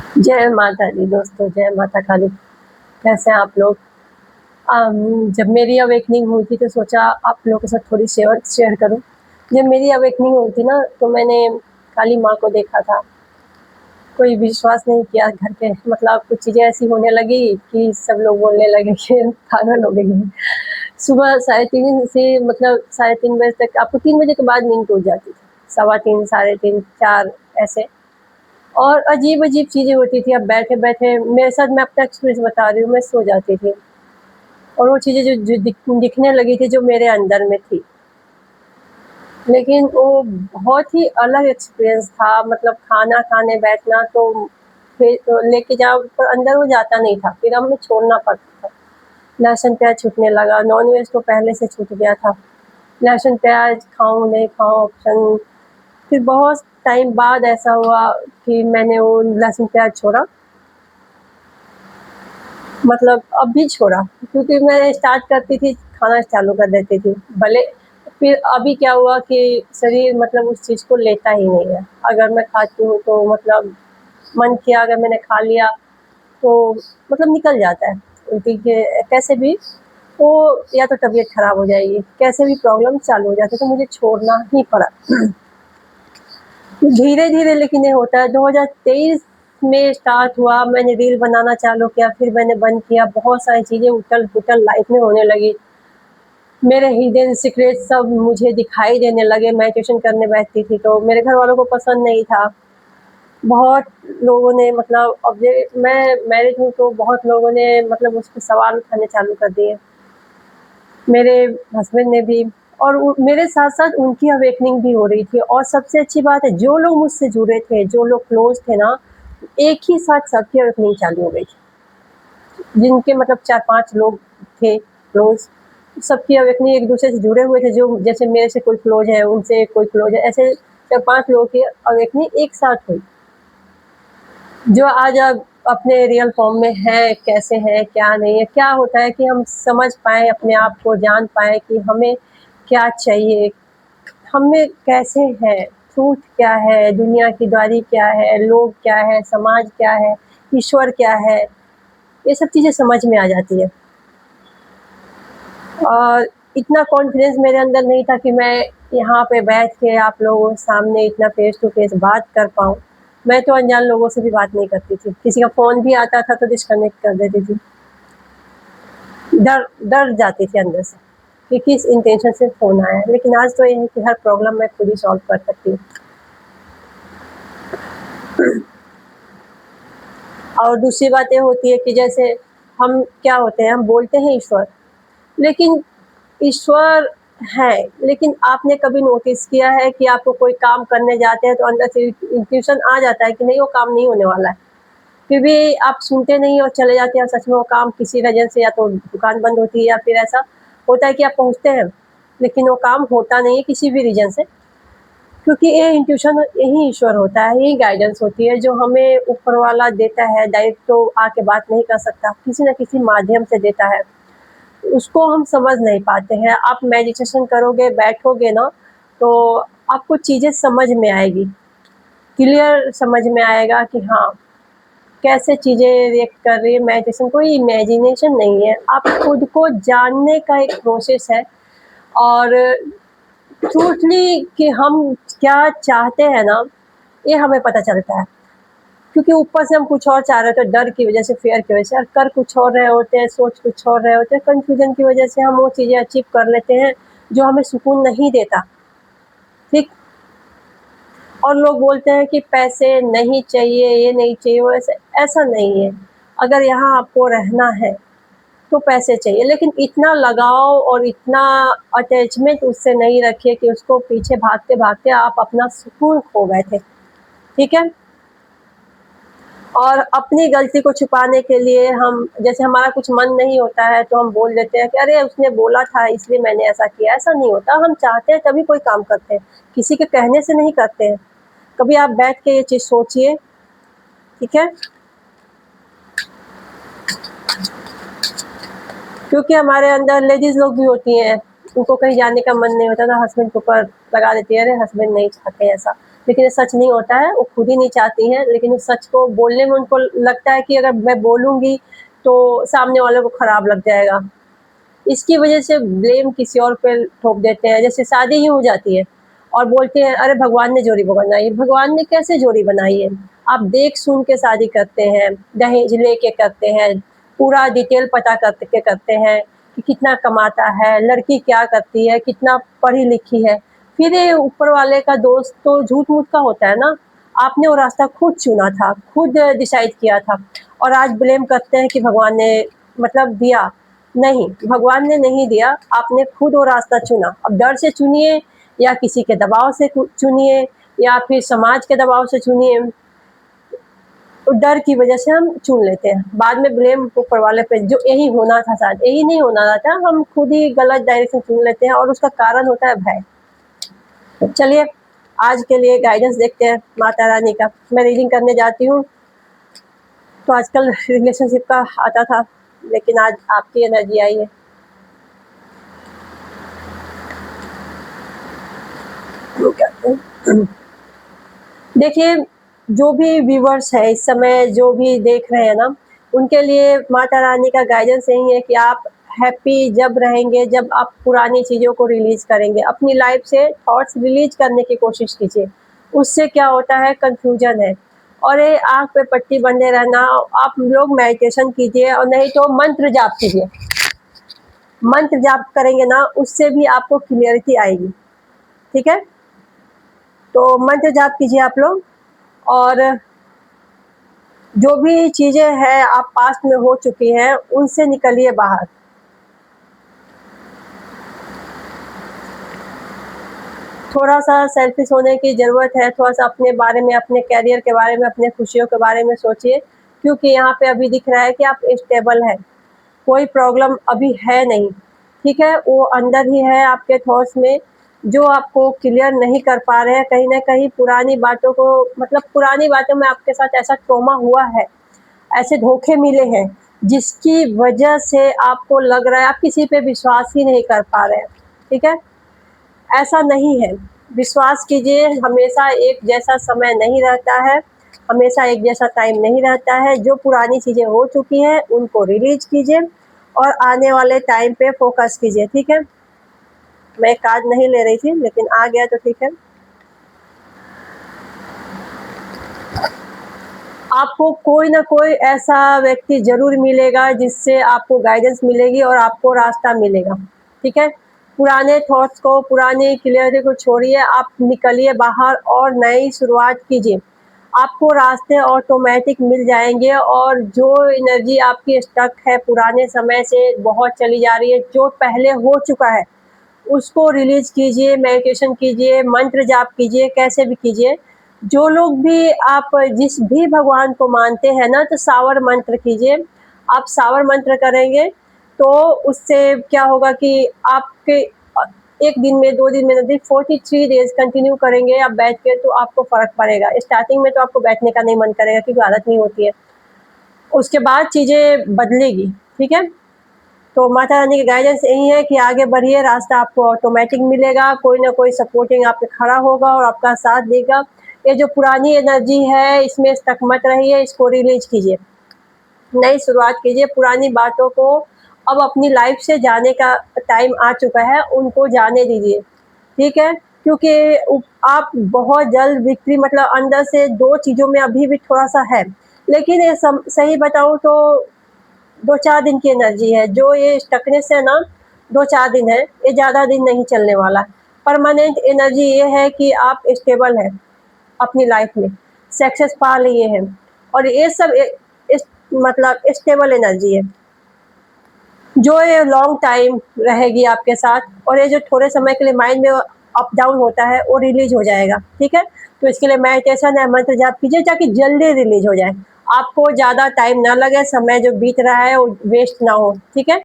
जय माता दी दोस्तों, जय माता काली। कैसे हैं आप लोग? जब मेरी अवेकनिंग हुई थी तो सोचा आप लोगों के साथ थोड़ी शेयर शेयर करूँ। जब मेरी अवेकनिंग हुई थी ना तो मैंने काली माँ को देखा था। कोई विश्वास नहीं किया घर के, मतलब कुछ चीज़ें ऐसी होने लगी कि सब लोग बोलने लगे कि पागल हो गई है। सुबह 3:30 से मतलब 3:30 बजे तक आपको 3 बजे के बाद नींद टूट जाती थी। 3:15, 3:30, 4 ऐसे। और अजीब-अजीब चीज़ें होती थी। अब बैठे-बैठे मेरे साथ, मैं अपना एक्सपीरियंस बता रही हूँ, मैं सो जाती थी और वो चीज़ें जो दिखने लगी थी जो मेरे अंदर में थी। लेकिन वो बहुत ही अलग एक्सपीरियंस था, मतलब खाना खाने बैठना तो फिर तो लेके जाओ पर अंदर वो जाता नहीं था, फिर हमें छोड़ना पड़ता था। लहसुन-प्याज़ छूटने लगा, नॉन-वेज तो पहले से छूट गया था। लहसुन-प्याज़ खाऊँ, नहीं खाऊँ ऑप्शन। फिर बहुत टाइम बाद ऐसा हुआ कि मैंने वो लहसुन-प्याज़ छोड़ा। मतलब अब भी छोड़ा, क्योंकि मैं स्टार्ट करती थी, खाना चालू कर देती थी। भले फिर अभी क्या हुआ कि शरीर मतलब उस चीज़ को लेता ही नहीं है। अगर मैं खाती हूँ तो मतलब मन किया, अगर मैंने खा लिया तो मतलब निकल जाता है उल्टी के कैसे भी, वो या तो तबीयत खराब हो जाएगी, कैसे भी प्रॉब्लम चालू हो जाती है, तो मुझे छोड़ना ही पड़ा। धीरे-धीरे लेकिन ये होता है। 2023 में स्टार्ट हुआ, मैंने रील बनाना चालू किया, फिर मैंने बंद किया, बहुत सारी चीज़ें उथल-पुथल लाइफ़ में होने लगी। मेरे हिडन सीक्रेट सब मुझे दिखाई देने लगे, मैं ट्यूशन करने बैठती थी तो मेरे घर वालों को पसंद नहीं था। बहुत लोगों ने मतलब अब ये मैं मैरिड हूँ तो बहुत लोगों ने मतलब उस पे सवाल उठाने चालू कर दिए। मेरे हस्बैंड ने भी, और मेरे साथ-साथ उनकी अवेकनिंग भी हो रही थी, और सबसे अच्छी बात है जो लोग मुझसे जुड़े थे, जो लोग क्लोज़ थे ना, एक ही साथ सबकी अवेकनिंग चालू हो गई थी। जिनके मतलब 4-5 लोग थे क्लोज़, सबकी अवेकनिंग एक-दूसरे से जुड़े हुए थे, जो जैसे मेरे से कोई क्लोज़ है, उनसे कोई क्लोज़ है, ऐसे 4-5 लोगों की अवेकनिंग एक साथ हुई। जो आज अब अपने रियल फॉर्म में हैं, कैसे हैं, क्या नहीं है, क्या होता है कि हम समझ पाएँ, अपने आप को जान पाएँ कि हमें क्या चाहिए, हमें कैसे हैं, ट्रूथ क्या है, दुनियादारी क्या है, लोग क्या है, समाज क्या है, ईश्वर क्या है, ये सब चीज़ें समझ में आ जाती है। और इतना कॉन्फिडेंस मेरे अंदर नहीं था कि मैं यहाँ पे बैठ के आप लोगों के सामने इतना फेस टू फेस बात कर पाऊँ। मैं तो अनजान लोगों से भी बात नहीं करती थी, किसी का फ़ोन भी आता था तो डिस्कनेक्ट कर देती थी। डर डर जाती थी अंदर से कि किस इंटेंशन से फ़ोन आया है, लेकिन आज तो ये है कि हर प्रॉब्लम मैं खुद ही सॉल्व कर सकती हूँ। और दूसरी बात ये होती है कि जैसे हम क्या होते हैं, हम बोलते हैं ईश्वर, लेकिन ईश्वर है, लेकिन आपने कभी नोटिस किया है कि आपको कोई काम करने जाते हैं तो अंदर से इंट्यूशन आ जाता है कि नहीं वो काम नहीं होने वाला है, फिर भी आप सुनते नहीं और चले जाते हैं, और सच में वो काम किसी वजह से या तो दुकान बंद होती है या फिर ऐसा होता है कि आप पहुँचते हैं, लेकिन वो काम होता नहीं है किसी भी रीज़न से, क्योंकि ये इंट्यूशन यही ईश्वर होता है, यही गाइडेंस होती है जो हमें ऊपर वाला देता है। डायरेक्ट तो आके बात नहीं कर सकता, किसी न किसी माध्यम से देता है। उसको हम समझ नहीं पाते हैं। आप मेडिटेशन करोगे, बैठोगे ना, तो आपको चीज़ें समझ में आएगी, क्लियर समझ में आएगा कि हाँ, कैसे चीज़ें रिएक्ट कर रही है। मेडिटेशन कोई इमेजिनेशन नहीं है, आप खुद को जानने का एक प्रोसेस है, और ट्रूथली कि हम क्या चाहते हैं ना, ये हमें पता चलता है। क्योंकि ऊपर से हम कुछ और चाह रहे होते हैं, डर की वजह से, फ़ियर की वजह से, और कर कुछ और रहे होते हैं, सोच कुछ और रहे होते हैं, कन्फ्यूज़न की वजह से हम वो चीज़ें अचीव कर लेते हैं, जो हमें सुकून नहीं देता, ठीक? और लोग बोलते हैं कि पैसे नहीं चाहिए, ये नहीं चाहिए, वो ऐसा नहीं है। अगर यहाँ आपको रहना है, तो पैसे चाहिए, लेकिन इतना लगाव और इतना अटैचमेंट उससे नहीं रखिए कि उसको पीछे भागते-भागते आप अपना सुकून खो बैठे, ठीक है? और अपनी गलती को छुपाने के लिए हम, जैसे हमारा कुछ मन नहीं होता है तो हम बोल देते हैं कि अरे उसने बोला था इसलिए मैंने ऐसा किया। ऐसा नहीं होता, हम चाहते हैं तभी कोई काम करते हैं, किसी के कहने से नहीं करते हैं। कभी आप बैठ के ये चीज़ सोचिए, ठीक है? क्योंकि हमारे अंदर लेडीज़ लोग भी होती हैं, उनको कहीं जाने का मन नहीं होता तो हस्बैंड के ऊपर लगा देती है, अरे हस्बैंड नहीं चाहते ऐसा। लेकिन ये सच नहीं होता है, वो खुद ही नहीं चाहती हैं, लेकिन उस सच को बोलने में उनको लगता है कि अगर मैं बोलूँगी तो सामने वाले को खराब लग जाएगा। इसकी वजह से ब्लेम किसी और पे ठोक देते हैं। जैसे शादी ही हो जाती है और बोलते हैं अरे भगवान ने जोड़ी बनाई है। भगवान ने कैसे जोड़ी बनाई है? आप देख सुन के शादी करते हैं, दहेज लेके करते हैं, पूरा डिटेल पता करके करते हैं कि कितना कमाता है, लड़की क्या करती है, कितना पढ़ी लिखी है। फिर ये ऊपर वाले का दोस्त तो झूठ-मूठ का होता है ना। आपने वो रास्ता खुद चुना था, खुद डिसाइड किया था और आज ब्लेम करते हैं कि भगवान ने मतलब दिया। नहीं, भगवान ने नहीं दिया, आपने खुद वो रास्ता चुना। अब डर से चुनिए या किसी के दबाव से चुनिए या फिर समाज के दबाव से चुनिए, तो डर की वजह से हम चुन लेते हैं। बाद में ब्लेम ऊपर वाले पे जो यही होना था शायद, यही नहीं होना था, हम खुद ही गलत डायरेक्शन चुन लेते हैं और उसका कारण होता है भय। तो चलिए, आज के लिए गाइडेंस देखते हैं माता रानी का। मैं रीडिंग करने जाती हूँ, तो आजकल रिलेशनशिप का आता था, लेकिन आज आपकी एनर्जी आई है। वो कहते हैं देखिए, जो भी व्यूअर्स है इस समय जो भी देख रहे हैं ना, उनके लिए माता रानी का गाइडेंस यही है कि आप हैप्पी जब रहेंगे जब आप पुरानी चीज़ों को रिलीज़ करेंगे। अपनी लाइफ से थॉट्स रिलीज़ करने की कोशिश कीजिए। उससे क्या होता है, कन्फ्यूजन है और ये आँख पे पट्टी बंधे रहना। आप लोग मेडिटेशन कीजिए और नहीं तो मंत्र जाप कीजिए। मंत्र जाप करेंगे ना, उससे भी आपको क्लियरिटी आएगी, ठीक है? तो मंत्र जाप कीजिए आप लोग और जो भी चीज़ें हैं आप पास्ट में हो चुकी हैं, उनसे निकलिए बाहर। थोड़ा-सा सेल्फिश होने की ज़रूरत है, थोड़ा-सा अपने बारे में, अपने करियर के बारे में, अपने खुशियों के बारे में सोचिए, क्योंकि यहाँ पे अभी दिख रहा है कि आप स्टेबल हैं, कोई प्रॉब्लम अभी है नहीं, ठीक है? वो अंदर ही है आपके थॉट्स में, जो आपको क्लियर नहीं कर पा रहे हैं। कहीं न कहीं पुरानी बातों को मतलब पुरानी बातों में आपके साथ ऐसा ट्रॉमा हुआ है, ऐसे धोखे मिले हैं, जिसकी वजह से आपको लग रहा है आप किसी पे विश्वास ही नहीं कर पा रहे हैं, ठीक है? ऐसा नहीं है, विश्वास कीजिए, हमेशा एक जैसा समय नहीं रहता है, हमेशा एक जैसा टाइम नहीं रहता है। जो पुरानी चीज़ें हो चुकी हैं, उनको रिलीज़ कीजिए और आने वाले टाइम पे फ़ोकस कीजिए, ठीक है? मैं कार्ड नहीं ले रही थी, लेकिन आ गया तो ठीक है। आपको कोई ना कोई ऐसा व्यक्ति ज़रूर मिलेगा जिससे आपको गाइडेंस मिलेगी और आपको रास्ता मिलेगा, ठीक है? पुराने थॉट्स को, पुरानी क्लियरिटी को छोड़िए, आप निकलिए बाहर और नई शुरुआत कीजिए। आपको रास्ते ऑटोमेटिक मिल जाएँगे और जो एनर्जी आपकी स्टक है पुराने समय से बहुत चली जा रही है, जो पहले हो चुका है, उसको रिलीज़ कीजिए, मेडिटेशन कीजिए, मंत्र जाप कीजिए, कैसे भी कीजिए। जो लोग भी आप जिस भी भगवान को मानते हैं ना, तो सावर मंत्र कीजिए। आप सावर मंत्र करेंगे, तो उससे क्या होगा कि आपके 1 दिन में, 2 दिन में नहीं 43 डेज़ कंटिन्यू करेंगे आप बैठ के, तो आपको फ़र्क पड़ेगा। स्टार्टिंग में तो आपको बैठने का नहीं मन करेगा क्योंकि आदत नहीं होती है। उसके बाद चीज़ें बदलेगी, ठीक है? तो माता रानी की गाइडेंस यही है कि आगे बढ़िए, रास्ता आपको ऑटोमेटिक मिलेगा, कोई ना कोई सपोर्टिंग आप पे खड़ा होगा और आपका साथ देगा। ये जो पुरानी एनर्जी है, इसमें स्टक मत रहिए, इसको रिलीज़ कीजिए, नई शुरुआत कीजिए। पुरानी बातों को अब अपनी लाइफ से जाने का टाइम आ चुका है, उनको जाने दीजिए, ठीक है? क्योंकि आप बहुत जल्द विक्ट्री मतलब अंदर से 2 चीज़ों में अभी भी थोड़ा-सा है, लेकिन ये सही बताऊँ तो 2-4 दिन की एनर्जी है। जो ये स्टकनेस है ना, 2-4 दिन है, ये ज़्यादा दिन नहीं चलने वाला। परमानेंट एनर्जी ये है कि आप स्टेबल हैं अपनी लाइफ में, सक्सेस पा लिए हैं और ये सब इस मतलब स्टेबल एनर्जी है, जो ये लॉन्ग टाइम रहेगी आपके साथ और ये जो थोड़े समय के लिए माइंड में अप डाउन होता है, वो रिलीज़ हो जाएगा, ठीक है? तो इसके लिए मेडिटेशन या मंत्र जाप कीजिए ताकि जल्दी रिलीज़ हो जाए। आपको ज़्यादा टाइम ना लगे, समय जो बीत रहा है वो वेस्ट ना हो, ठीक है?